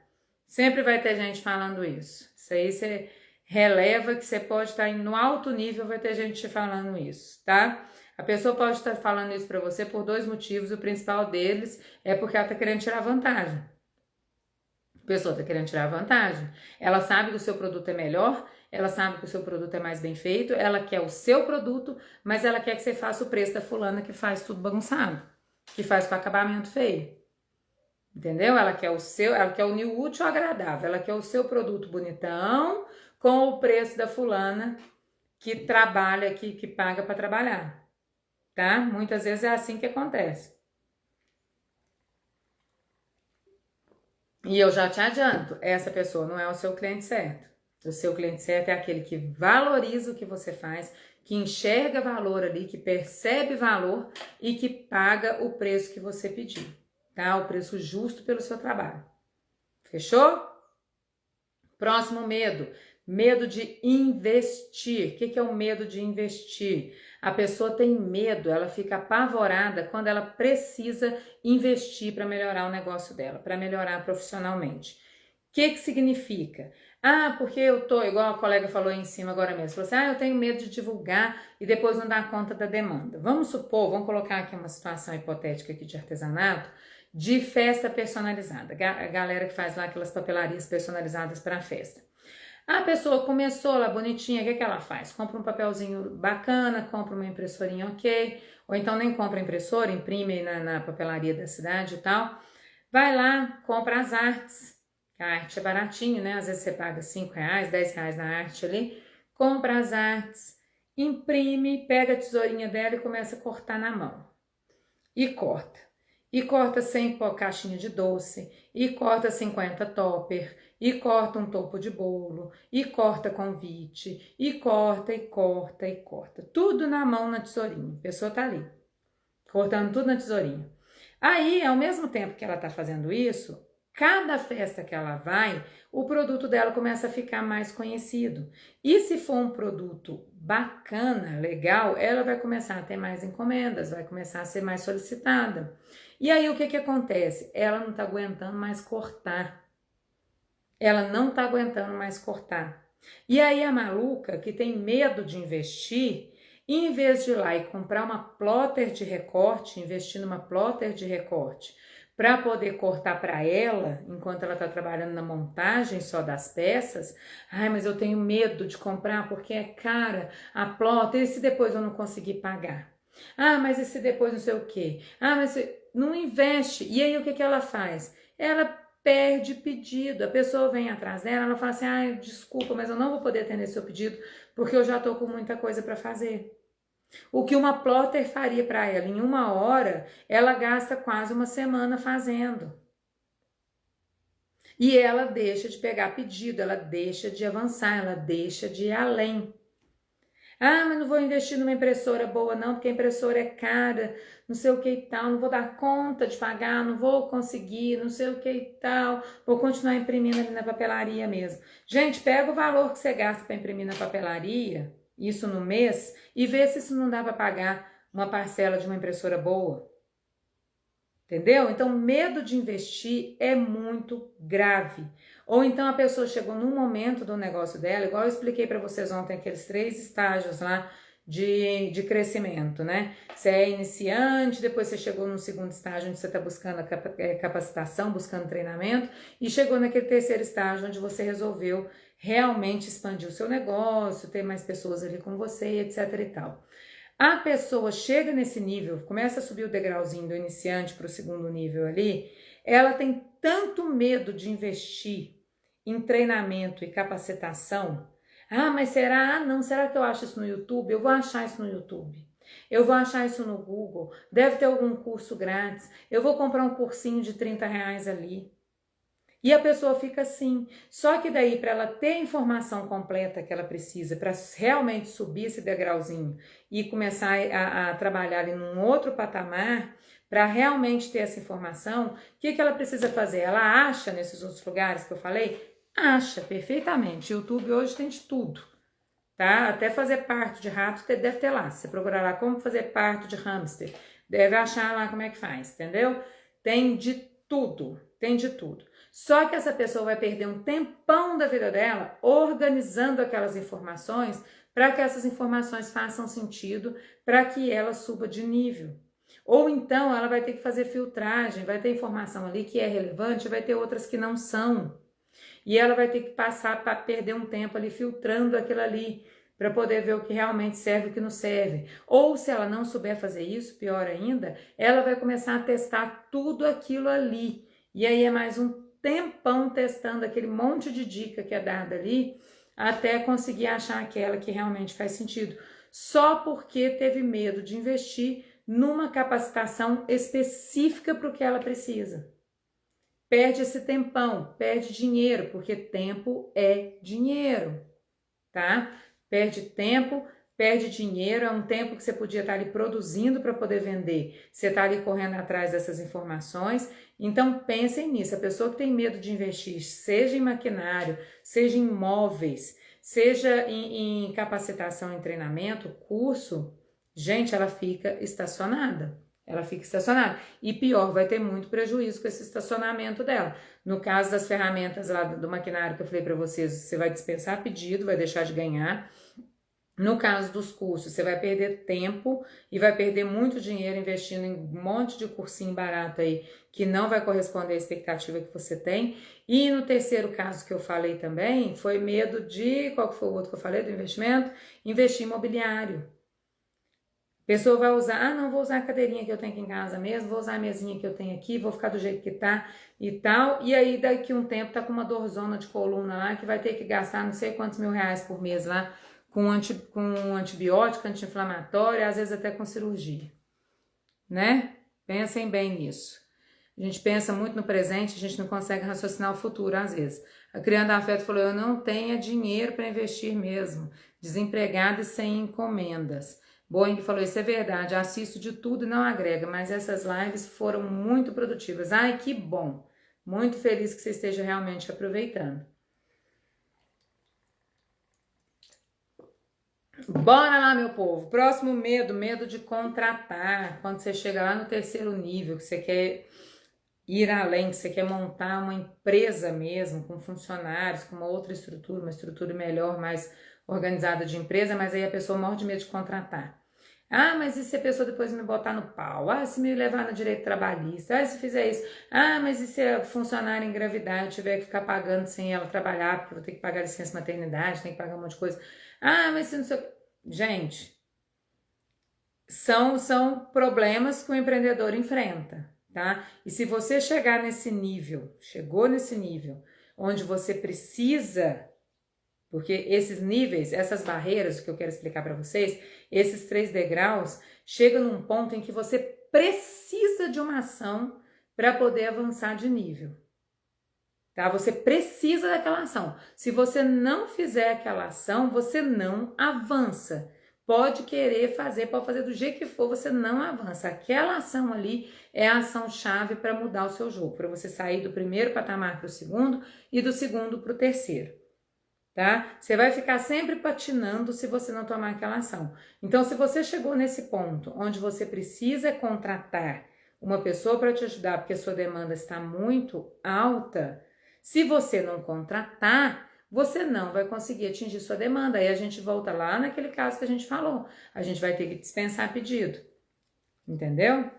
sempre vai ter gente falando isso. Isso aí você releva que você pode estar no alto nível, vai ter gente te falando isso, tá? A pessoa pode estar falando isso para você por 2 motivos, o principal deles é porque ela está querendo tirar vantagem. A pessoa está querendo tirar vantagem. Ela sabe que o seu produto é melhor, ela sabe que o seu produto é mais bem feito, ela quer o seu produto, mas ela quer que você faça o preço da fulana que faz tudo bagunçado, que faz com acabamento feio. Entendeu? Ela quer o unir útil ao agradável, ela quer o seu produto bonitão com o preço da fulana que trabalha, que paga para trabalhar. Tá? Muitas vezes é assim que acontece. E eu já te adianto, essa pessoa não é o seu cliente certo. O seu cliente certo é aquele que valoriza o que você faz, que enxerga valor ali, que percebe valor e que paga o preço que você pediu, tá? O preço justo pelo seu trabalho. Fechou? Próximo medo. Medo de investir. O que é o medo de investir? A pessoa tem medo, ela fica apavorada quando ela precisa investir para melhorar o negócio dela, para melhorar profissionalmente. O que significa? Porque eu tô, igual a colega falou aí em cima agora mesmo, falou assim, eu tenho medo de divulgar e depois não dar conta da demanda. Vamos colocar aqui uma situação hipotética aqui de artesanato, de festa personalizada, a galera que faz lá aquelas papelarias personalizadas para a festa. A pessoa começou lá bonitinha, o que ela faz? Compra um papelzinho bacana, compra uma impressorinha ok, ou então nem compra impressora, imprime na papelaria da cidade e tal. Vai lá, compra as artes, a arte é baratinho, né? Às vezes você paga R$5, R$10 na arte ali. Compra as artes, imprime, pega a tesourinha dela e começa a cortar na mão. E corta. E corta sem caixinha de doce, e corta 50 topper, e corta um topo de bolo, e corta convite, e corta, e corta, e corta. Tudo na mão, na tesourinha. A pessoa tá ali, cortando tudo na tesourinha. Aí, ao mesmo tempo que ela tá fazendo isso, cada festa que ela vai, o produto dela começa a ficar mais conhecido. E se for um produto bacana, legal, ela vai começar a ter mais encomendas, vai começar a ser mais solicitada. E aí o que acontece? Ela não tá aguentando mais cortar. Ela não tá aguentando mais cortar. E aí a maluca que tem medo de investir, em vez de ir lá e comprar uma plotter de recorte, investir numa plotter de recorte, para poder cortar para ela, enquanto ela está trabalhando na montagem só das peças, ai, mas eu tenho medo de comprar porque é cara a plotter, e se depois eu não conseguir pagar? Ah, mas e se depois não sei o quê? Ah, mas não investe. E aí o que que ela faz? Ela perde pedido. A pessoa vem atrás dela, ela fala assim: ah, desculpa, mas eu não vou poder atender seu pedido porque eu já tô com muita coisa para fazer. O que uma plotter faria para ela em 1 hora, ela gasta quase uma semana fazendo. E ela deixa de pegar pedido, ela deixa de avançar, ela deixa de ir além. Ah, mas não vou investir numa impressora boa não, porque a impressora é cara, não sei o que e tal, não vou dar conta de pagar, não vou conseguir, não sei o que e tal, vou continuar imprimindo ali na papelaria mesmo. Gente, pega o valor que você gasta para imprimir na papelaria, isso no mês, e vê se isso não dá para pagar uma parcela de uma impressora boa. Entendeu? Então, medo de investir é muito grave. Ou então a pessoa chegou num momento do negócio dela, igual eu expliquei para vocês ontem, aqueles 3 estágios lá de crescimento, né? Você é iniciante, depois você chegou no segundo estágio onde você está buscando a capacitação, buscando treinamento, e chegou naquele terceiro estágio onde você resolveu realmente expandir o seu negócio, ter mais pessoas ali com você, etc e tal. A pessoa chega nesse nível, começa a subir o degrauzinho do iniciante para o segundo nível ali, ela tem tanto medo de investir em treinamento e capacitação. Ah, mas será? Ah, não, será que eu acho isso no YouTube? Eu vou achar isso no YouTube. Eu vou achar isso no Google. Deve ter algum curso grátis. Eu vou comprar um cursinho de R$ 30 ali. E a pessoa fica assim. Só que daí, para ela ter a informação completa que ela precisa, para realmente subir esse degrauzinho e começar a trabalhar ali num outro patamar, para realmente ter essa informação, o que ela precisa fazer? Ela acha nesses outros lugares que eu falei? Acha, perfeitamente. YouTube hoje tem de tudo, tá? Até fazer parto de rato deve ter lá. Se você procurar lá como fazer parto de hamster, deve achar lá como é que faz, entendeu? Tem de tudo, tem de tudo. Só que essa pessoa vai perder um tempão da vida dela organizando aquelas informações para que essas informações façam sentido, para que ela suba de nível. Ou então ela vai ter que fazer filtragem, vai ter informação ali que é relevante, vai ter outras que não são. E ela vai ter que passar para perder um tempo ali filtrando aquilo ali, para poder ver o que realmente serve e o que não serve. Ou se ela não souber fazer isso, pior ainda, ela vai começar a testar tudo aquilo ali. E aí é mais um tempão testando aquele monte de dica que é dada ali, até conseguir achar aquela que realmente faz sentido. Só porque teve medo de investir numa capacitação específica para o que ela precisa. Perde esse tempão, perde dinheiro, porque tempo é dinheiro, tá? Perde tempo, perde dinheiro, é um tempo que você podia estar ali produzindo para poder vender. Você está ali correndo atrás dessas informações. Então pensem nisso, a pessoa que tem medo de investir, seja em maquinário, seja em móveis, seja em capacitação em treinamento, curso, gente, ela fica estacionada. Ela fica estacionada. E pior, vai ter muito prejuízo com esse estacionamento dela. No caso das ferramentas lá do maquinário que eu falei para vocês, você vai dispensar pedido, vai deixar de ganhar. No caso dos cursos, você vai perder tempo e vai perder muito dinheiro investindo em um monte de cursinho barato aí que não vai corresponder à expectativa que você tem. E no terceiro caso que eu falei também, foi medo de, qual que foi o outro que eu falei do investimento? Investir em imobiliário. A pessoa vai usar, ah, não vou usar a cadeirinha que eu tenho aqui em casa mesmo, vou usar a mesinha que eu tenho aqui, vou ficar do jeito que tá e tal. E aí daqui um tempo tá com uma dorzona de coluna lá que vai ter que gastar não sei quantos R$ 1.000 por mês lá com antibiótico, anti-inflamatório, às vezes até com cirurgia, né? Pensem bem nisso. A gente pensa muito no presente, a gente não consegue raciocinar o futuro às vezes. A Criando Afeto falou, eu não tenho dinheiro para investir mesmo, desempregada e sem encomendas. Boeing falou, isso é verdade, assisto de tudo e não agrega, mas essas lives foram muito produtivas. Ai, que bom! Muito feliz que você esteja realmente aproveitando. Bora lá, meu povo. Próximo medo, medo de contratar. Quando você chega lá no terceiro nível, que você quer ir além, que você quer montar uma empresa mesmo, com funcionários, com uma outra estrutura, uma estrutura melhor, mais organizada de empresa, mas aí a pessoa morre de medo de contratar. Ah, mas e se a pessoa depois me botar no pau? Ah, se me levar no direito trabalhista? Ah, se fizer isso? Ah, mas e se a funcionária engravidar e tiver que ficar pagando sem ela trabalhar, porque eu vou ter que pagar licença maternidade, tem que pagar um monte de coisa. Ah, mas se não sei... Gente, são problemas que o empreendedor enfrenta, tá? E se você chegar nesse nível, chegou nesse nível, onde você precisa, porque esses níveis, essas barreiras que eu quero explicar para vocês, esses 3 degraus, chegam num ponto em que você precisa de uma ação para poder avançar de nível, tá? Você precisa daquela ação. Se você não fizer aquela ação, você não avança. Pode querer fazer, pode fazer do jeito que for, você não avança. Aquela ação ali é a ação chave para mudar o seu jogo, para você sair do primeiro patamar para o segundo e do segundo para o terceiro, tá? Você vai ficar sempre patinando se você não tomar aquela ação. Então, se você chegou nesse ponto onde você precisa contratar uma pessoa para te ajudar porque a sua demanda está muito alta, se você não contratar, você não vai conseguir atingir sua demanda. Aí a gente volta lá naquele caso que a gente falou. A gente vai ter que dispensar pedido. Entendeu?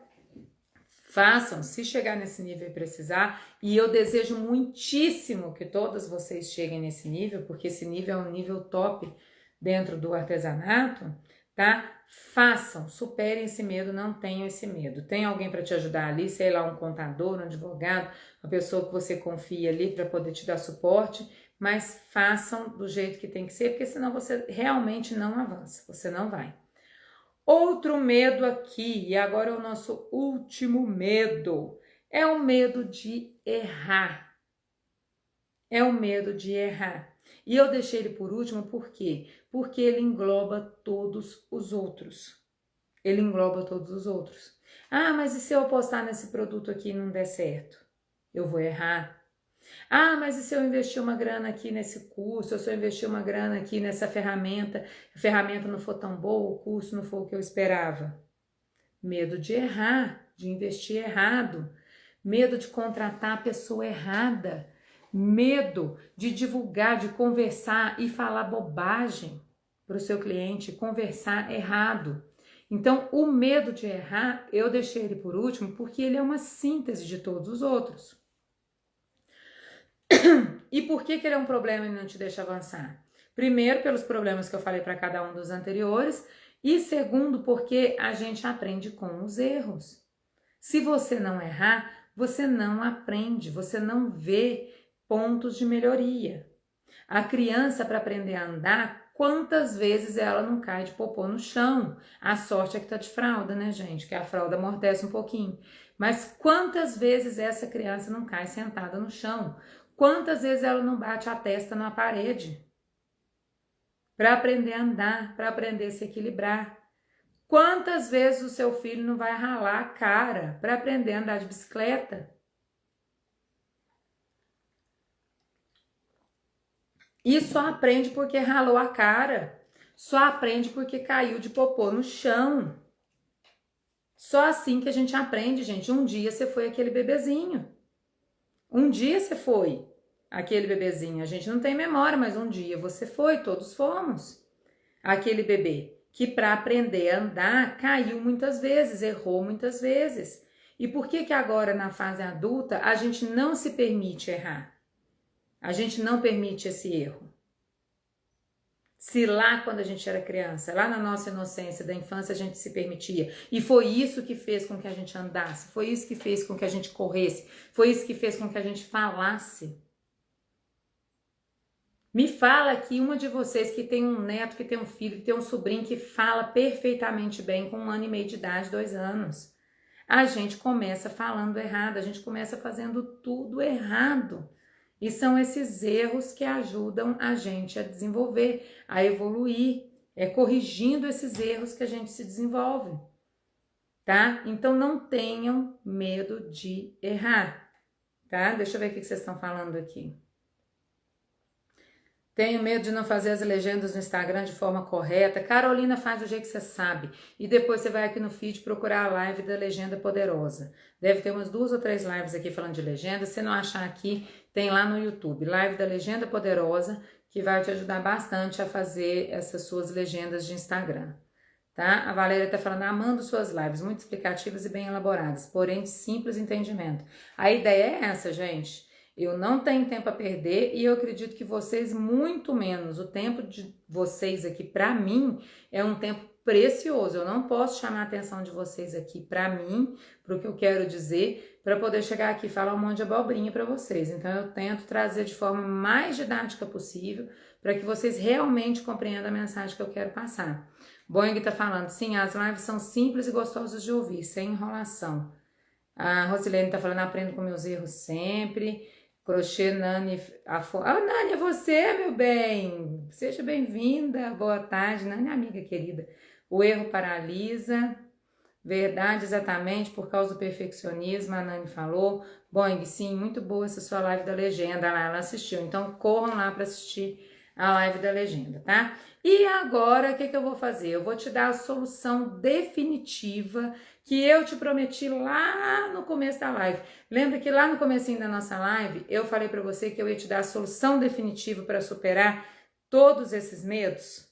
Façam, se chegar nesse nível e precisar. E eu desejo muitíssimo que todas vocês cheguem nesse nível, porque esse nível é um nível top dentro do artesanato, tá? Façam, superem esse medo, não tenham esse medo. Tem alguém para te ajudar ali, sei lá, um contador, um advogado, uma pessoa que você confia ali para poder te dar suporte, mas façam do jeito que tem que ser, porque senão você realmente não avança, você não vai. Outro medo aqui, e agora é o nosso último medo, é o medo de errar. É o medo de errar. E eu deixei ele por último por quê? Porque ele engloba todos os outros. Ele engloba todos os outros. Ah, mas e se eu apostar nesse produto aqui e não der certo? Eu vou errar. Ah, mas e se eu investir uma grana aqui nesse curso, ou se eu investir uma grana aqui nessa ferramenta, a ferramenta não for tão boa, o curso não for o que eu esperava? Medo de errar, de investir errado, medo de contratar a pessoa errada, medo de divulgar, de conversar e falar bobagem para o seu cliente, conversar errado. Então, o medo de errar, eu deixei ele por último porque ele é uma síntese de todos os outros. E por que ele é um problema e não te deixa avançar? Primeiro, pelos problemas que eu falei para cada um dos anteriores, e segundo, porque a gente aprende com os erros. Se você não errar, você não aprende, você não vê pontos de melhoria. A criança, para aprender a andar, quantas vezes ela não cai de popô no chão? A sorte é que tá de fralda, né, gente? Que a fralda amortece um pouquinho. Mas quantas vezes essa criança não cai sentada no chão? Quantas vezes ela não bate a testa na parede? Para aprender a andar, para aprender a se equilibrar. Quantas vezes o seu filho não vai ralar a cara para aprender a andar de bicicleta? E só aprende porque ralou a cara. Só aprende porque caiu de popô no chão. Só assim que a gente aprende, gente. Um dia você foi aquele bebezinho. Um dia você foi aquele bebezinho. A gente não tem memória, mas um dia você foi, todos fomos. Aquele bebê que para aprender a andar caiu muitas vezes, errou muitas vezes. E por que agora na fase adulta a gente não se permite errar? A gente não permite esse erro. Se lá quando a gente era criança, lá na nossa inocência da infância a gente se permitia, e foi isso que fez com que a gente andasse, foi isso que fez com que a gente corresse, foi isso que fez com que a gente falasse. Me fala aqui uma de vocês que tem um neto, que tem um filho, que tem um sobrinho que fala perfeitamente bem com 1 ano e meio de idade, 2 anos. A gente começa falando errado, a gente começa fazendo tudo errado. E são esses erros que ajudam a gente a desenvolver, a evoluir. É corrigindo esses erros que a gente se desenvolve, tá? Então não tenham medo de errar, tá? Deixa eu ver o que vocês estão falando aqui. Tenho medo de não fazer as legendas no Instagram de forma correta. Carolina, faz do jeito que você sabe. E depois você vai aqui no feed procurar a live da Legenda Poderosa. Deve ter umas 2 ou 3 lives aqui falando de legenda. Se não achar aqui, tem lá no YouTube. Live da Legenda Poderosa, que vai te ajudar bastante a fazer essas suas legendas de Instagram. Tá? A Valéria tá falando, amando suas lives, muito explicativas e bem elaboradas, porém de simples entendimento. A ideia é essa, gente. Eu não tenho tempo a perder e eu acredito que vocês muito menos. O tempo de vocês aqui, para mim, é um tempo precioso. Eu não posso chamar a atenção de vocês aqui para mim, para o que eu quero dizer, para poder chegar aqui e falar um monte de abobrinha para vocês. Então, eu tento trazer de forma mais didática possível para que vocês realmente compreendam a mensagem que eu quero passar. Boeing tá falando, sim, as lives são simples e gostosas de ouvir, sem enrolação. A Rosilene tá falando, aprendo com meus erros sempre. Crochê Nani, Nani, é você, meu bem, seja bem-vinda, boa tarde, Nani, amiga querida. O erro paralisa, verdade, exatamente, por causa do perfeccionismo, a Nani falou. Boing, sim, muito boa essa sua live da legenda, lá ela assistiu, então corram lá para assistir a live da legenda, tá? E agora, o que eu vou fazer? Eu vou te dar a solução definitiva que eu te prometi lá no começo da live. Lembra que lá no comecinho da nossa live, eu falei para você que eu ia te dar a solução definitiva para superar todos esses medos?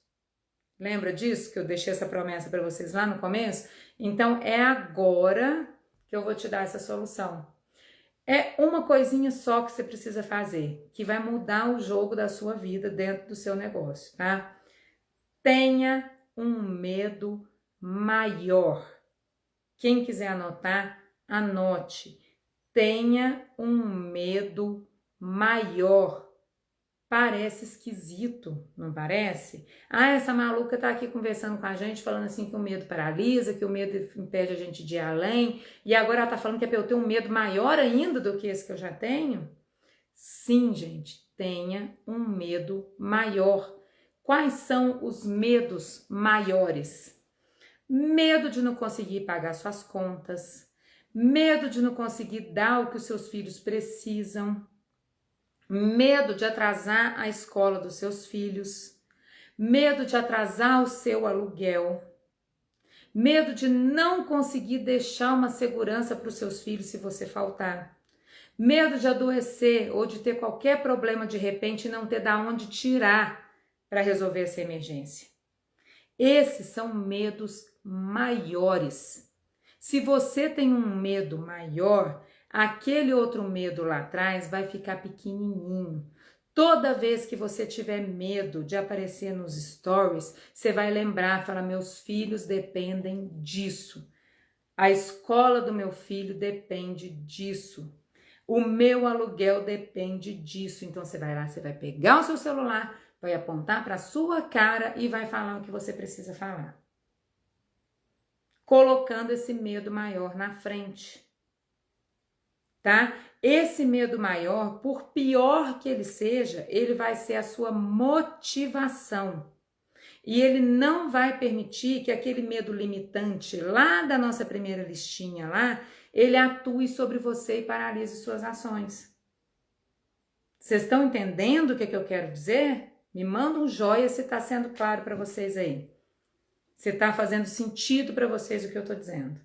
Lembra disso? Que eu deixei essa promessa para vocês lá no começo? Então, é agora que eu vou te dar essa solução. É uma coisinha só que você precisa fazer, que vai mudar o jogo da sua vida dentro do seu negócio, tá? Tenha um medo maior. Quem quiser anotar, anote. Tenha um medo maior. Parece esquisito, não parece? Ah, essa maluca tá aqui conversando com a gente, falando assim que o medo paralisa, que o medo impede a gente de ir além, e agora ela tá falando que é pra eu ter um medo maior ainda do que esse que eu já tenho? Sim, gente, tenha um medo maior. Quais são os medos maiores? Medo de não conseguir pagar suas contas, medo de não conseguir dar o que os seus filhos precisam, medo de atrasar a escola dos seus filhos, medo de atrasar o seu aluguel, medo de não conseguir deixar uma segurança para os seus filhos se você faltar, medo de adoecer ou de ter qualquer problema de repente e não ter da onde tirar para resolver essa emergência. Esses são medos maiores. Se você tem um medo maior, aquele outro medo lá atrás vai ficar pequenininho. Toda vez que você tiver medo de aparecer nos stories, você vai lembrar, fala, meus filhos dependem disso. A escola do meu filho depende disso. O meu aluguel depende disso. Então você vai lá, você vai pegar o seu celular, vai apontar para a sua cara e vai falar o que você precisa falar. Colocando esse medo maior na frente, tá? Esse medo maior, por pior que ele seja, ele vai ser a sua motivação. E ele não vai permitir que aquele medo limitante lá da nossa primeira listinha lá, ele atue sobre você e paralise suas ações. Vocês estão entendendo o que eu quero dizer? Me manda um joia se está sendo claro para vocês aí. Se está fazendo sentido para vocês o que eu estou dizendo.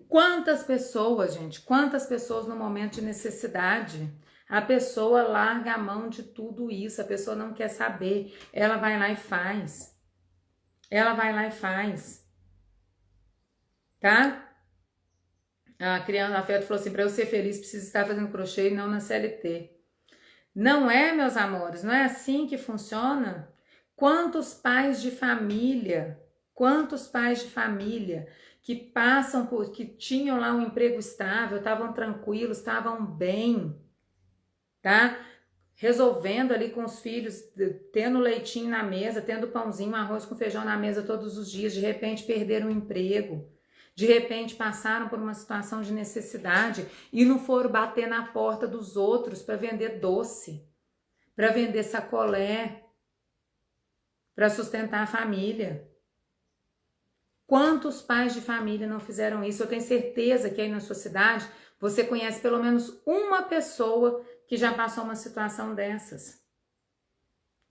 Quantas pessoas, gente, quantas pessoas no momento de necessidade, a pessoa larga a mão de tudo isso, a pessoa não quer saber, ela vai lá e faz. Ela vai lá e faz. Tá? A criança afeto falou assim, para eu ser feliz preciso estar fazendo crochê e não na CLT. Não é, meus amores, não é assim que funciona? Quantos pais de família que passam por, que tinham lá um emprego estável, estavam tranquilos, estavam bem, tá? Resolvendo ali com os filhos, tendo leitinho na mesa, tendo pãozinho, arroz com feijão na mesa todos os dias, de repente perderam o emprego. De repente passaram por uma situação de necessidade e não foram bater na porta dos outros para vender doce, para vender sacolé, para sustentar a família. Quantos pais de família não fizeram isso? Eu tenho certeza que aí na sua cidade você conhece pelo menos uma pessoa que já passou uma situação dessas.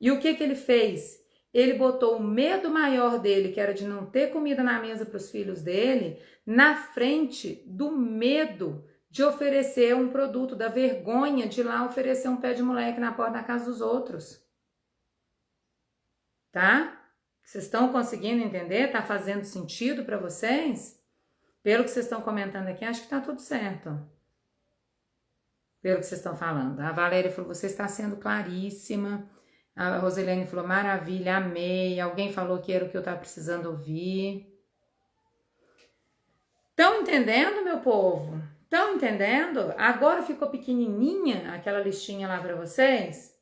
E o que ele fez? Ele botou o medo maior dele, que era de não ter comida na mesa para os filhos dele, na frente do medo de oferecer um produto, da vergonha de ir lá oferecer um pé de moleque na porta da casa dos outros. Tá? Vocês estão conseguindo entender? Tá fazendo sentido para vocês? Pelo que vocês estão comentando aqui, acho que tá tudo certo. Pelo que vocês estão falando. A Valéria falou, você está sendo claríssima. A Roselene falou, maravilha, amei. Alguém falou que era o que eu estava precisando ouvir. Estão entendendo, meu povo? Estão entendendo? Agora ficou pequenininha aquela listinha lá para vocês?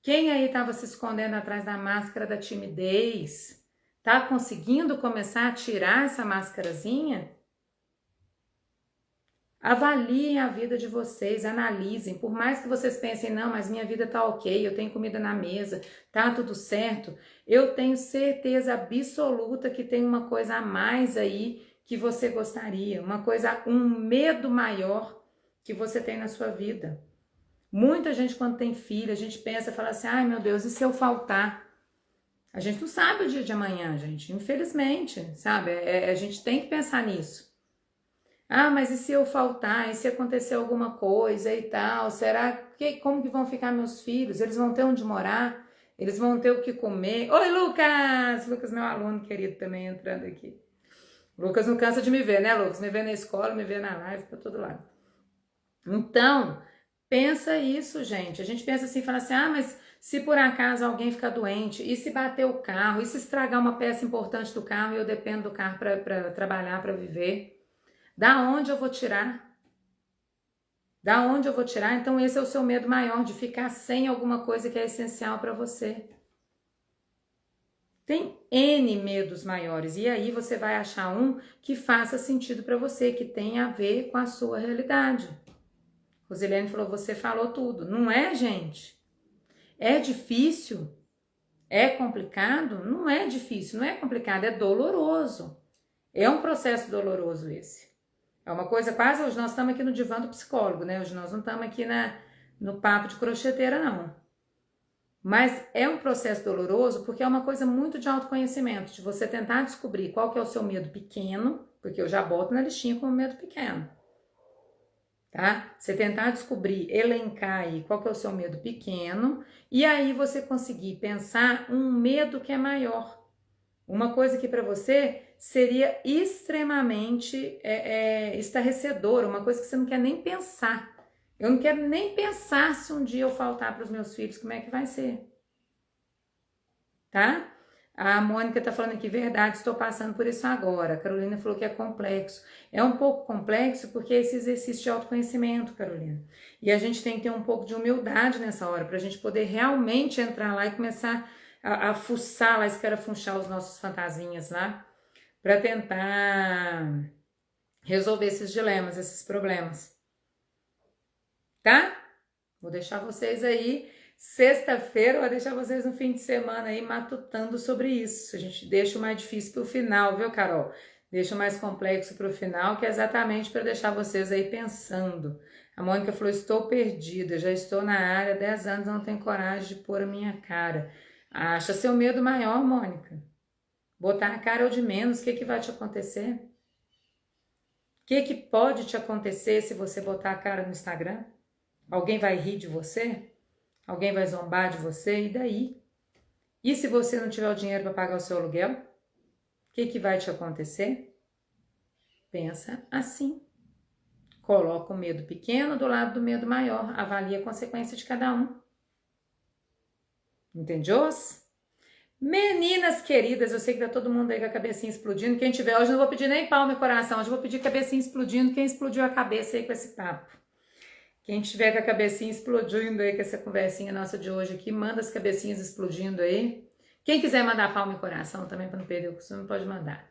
Quem aí estava se escondendo atrás da máscara da timidez? Tá conseguindo começar a tirar essa máscarazinha? Avaliem a vida de vocês, analisem. Por mais que vocês pensem, não, mas minha vida tá ok, eu tenho comida na mesa, tá tudo certo. Eu tenho certeza absoluta que tem uma coisa a mais aí que você gostaria, um medo maior que você tem na sua vida. Muita gente, quando tem filho, a gente pensa, fala assim, ai meu Deus, e se eu faltar? A gente não sabe o dia de amanhã, gente, infelizmente, sabe? A gente tem que pensar nisso. Ah, mas e se eu faltar? E se acontecer alguma coisa e tal? Como que vão ficar meus filhos? Eles vão ter onde morar? Eles vão ter o que comer? Oi, Lucas! Lucas, meu aluno querido, também entrando aqui. Lucas não cansa de me ver, né, Lucas? Me vê na escola, me vê na live, pra todo lado. Então, pensa isso, gente. A gente pensa assim, fala assim, ah, mas se por acaso alguém ficar doente, e se bater o carro, e se estragar uma peça importante do carro e eu dependo do carro para trabalhar, para viver? Da onde eu vou tirar? Da onde eu vou tirar? Então esse é o seu medo maior, de ficar sem alguma coisa que é essencial para você. Tem N medos maiores e aí você vai achar um que faça sentido para você, que tenha a ver com a sua realidade. Rosilene falou, você falou tudo. Não é, gente? É difícil? É complicado? Não é difícil, não é complicado, é doloroso. É um processo doloroso esse. É uma coisa quase, hoje nós estamos aqui no divã do psicólogo, né? Hoje nós não estamos aqui no papo de crocheteira, não. Mas é um processo doloroso porque é uma coisa muito de autoconhecimento, de você tentar descobrir qual que é o seu medo pequeno, porque eu já boto na listinha como medo pequeno, tá? Você tentar descobrir, elencar aí qual que é o seu medo pequeno, e aí você conseguir pensar um medo que é maior. Uma coisa que para você seria extremamente estarrecedora, uma coisa que você não quer nem pensar. Eu não quero nem pensar se um dia eu faltar para os meus filhos, como é que vai ser. Tá? A Mônica tá falando aqui, verdade, estou passando por isso agora. A Carolina falou que é complexo. É um pouco complexo porque esse exercício de autoconhecimento, Carolina. E a gente tem que ter um pouco de humildade nessa hora, para a gente poder realmente entrar lá e começar a fuçar lá, escarafunchar os nossos fantasminhas lá, para tentar resolver esses dilemas, esses problemas. Tá? Vou deixar vocês aí, sexta-feira, vou deixar vocês no fim de semana aí matutando sobre isso. A gente deixa o mais difícil pro final, viu, Carol? Deixa o mais complexo pro final, que é exatamente para deixar vocês aí pensando. A Mônica falou, estou perdida, já estou na área, 10 anos, não tenho coragem de pôr a minha cara. Acha seu medo maior, Mônica. Botar a cara ou de menos, o que vai te acontecer? O que pode te acontecer se você botar a cara no Instagram? Alguém vai rir de você? Alguém vai zombar de você? E daí? E se você não tiver o dinheiro para pagar o seu aluguel? O que vai te acontecer? Pensa assim. Coloca o medo pequeno do lado do medo maior. Avalia a consequência de cada um. Entendeu? Meninas queridas, eu sei que tá todo mundo aí com a cabecinha explodindo. Quem tiver hoje, eu não vou pedir nem palma e coração. Hoje eu vou pedir cabecinha explodindo. Quem explodiu a cabeça aí com esse papo? Quem tiver com a cabecinha explodindo aí com essa conversinha nossa de hoje aqui, manda as cabecinhas explodindo aí. Quem quiser mandar palma e coração também, para não perder o costume, pode mandar.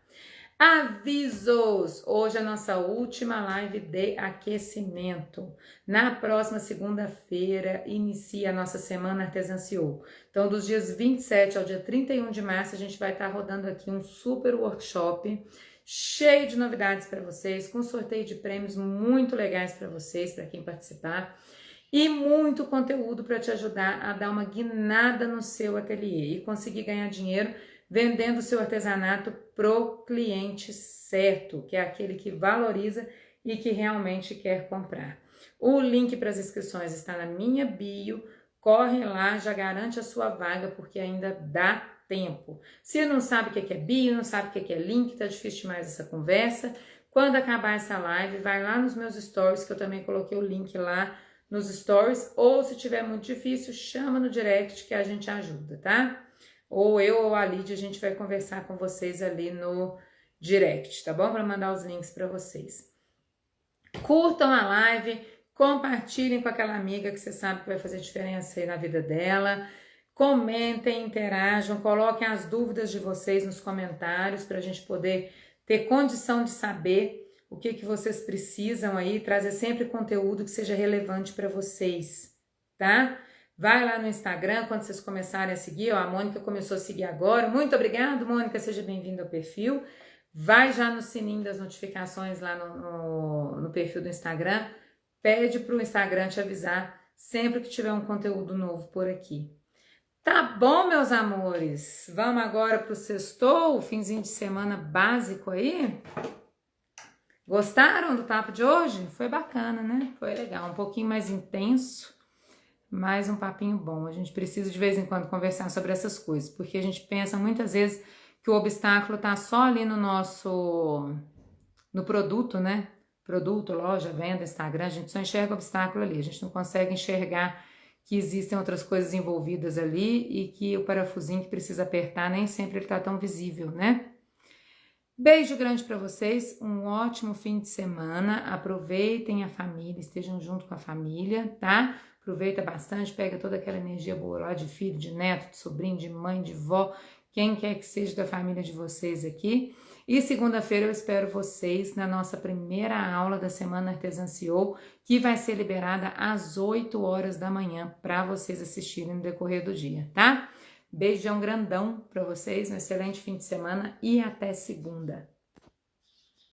Avisos! Hoje é a nossa última live de aquecimento. Na próxima segunda-feira inicia a nossa Semana Artesanciou. Então, dos dias 27 ao dia 31 de março, a gente vai estar rodando aqui um super workshop cheio de novidades para vocês, com sorteio de prêmios muito legais para vocês, para quem participar, e muito conteúdo para te ajudar a dar uma guinada no seu ateliê e conseguir ganhar dinheiro vendendo o seu artesanato pro cliente certo, que é aquele que valoriza e que realmente quer comprar. O link para as inscrições está na minha bio, corre lá, já garante a sua vaga, porque ainda dá tempo. Se não sabe o que é bio, não sabe o que é link, tá difícil demais essa conversa, quando acabar essa live, vai lá nos meus stories, que eu também coloquei o link lá nos stories, ou se tiver muito difícil, chama no direct que a gente ajuda, tá? Ou eu ou a Lídia, a gente vai conversar com vocês ali no direct, tá bom? Para mandar os links para vocês. Curtam a live, compartilhem com aquela amiga que você sabe que vai fazer diferença aí na vida dela. Comentem, interajam, coloquem as dúvidas de vocês nos comentários para a gente poder ter condição de saber o que vocês precisam aí, trazer sempre conteúdo que seja relevante para vocês, tá? Vai lá no Instagram, quando vocês começarem a seguir, ó, a Mônica começou a seguir agora. Muito obrigada, Mônica, seja bem-vinda ao perfil. Vai já no sininho das notificações lá no perfil do Instagram. Pede para o Instagram te avisar sempre que tiver um conteúdo novo por aqui. Tá bom, meus amores? Vamos agora para o sextou, finzinho de semana básico aí? Gostaram do papo de hoje? Foi bacana, né? Foi legal, um pouquinho mais intenso, mas um papinho bom. A gente precisa de vez em quando conversar sobre essas coisas, porque a gente pensa muitas vezes que o obstáculo tá só ali no produto, né? Produto, loja, venda, Instagram, a gente só enxerga o obstáculo ali, a gente não consegue enxergar que existem outras coisas envolvidas ali e que o parafusinho que precisa apertar nem sempre ele tá tão visível, né? Beijo grande para vocês, um ótimo fim de semana, aproveitem a família, estejam junto com a família, tá? Aproveita bastante, pega toda aquela energia boa lá de filho, de neto, de sobrinho, de mãe, de vó, quem quer que seja da família de vocês aqui. E segunda-feira eu espero vocês na nossa primeira aula da Semana Artesã CEO, que vai ser liberada às 8 horas da manhã para vocês assistirem no decorrer do dia, tá? Beijão grandão para vocês, um excelente fim de semana e até segunda.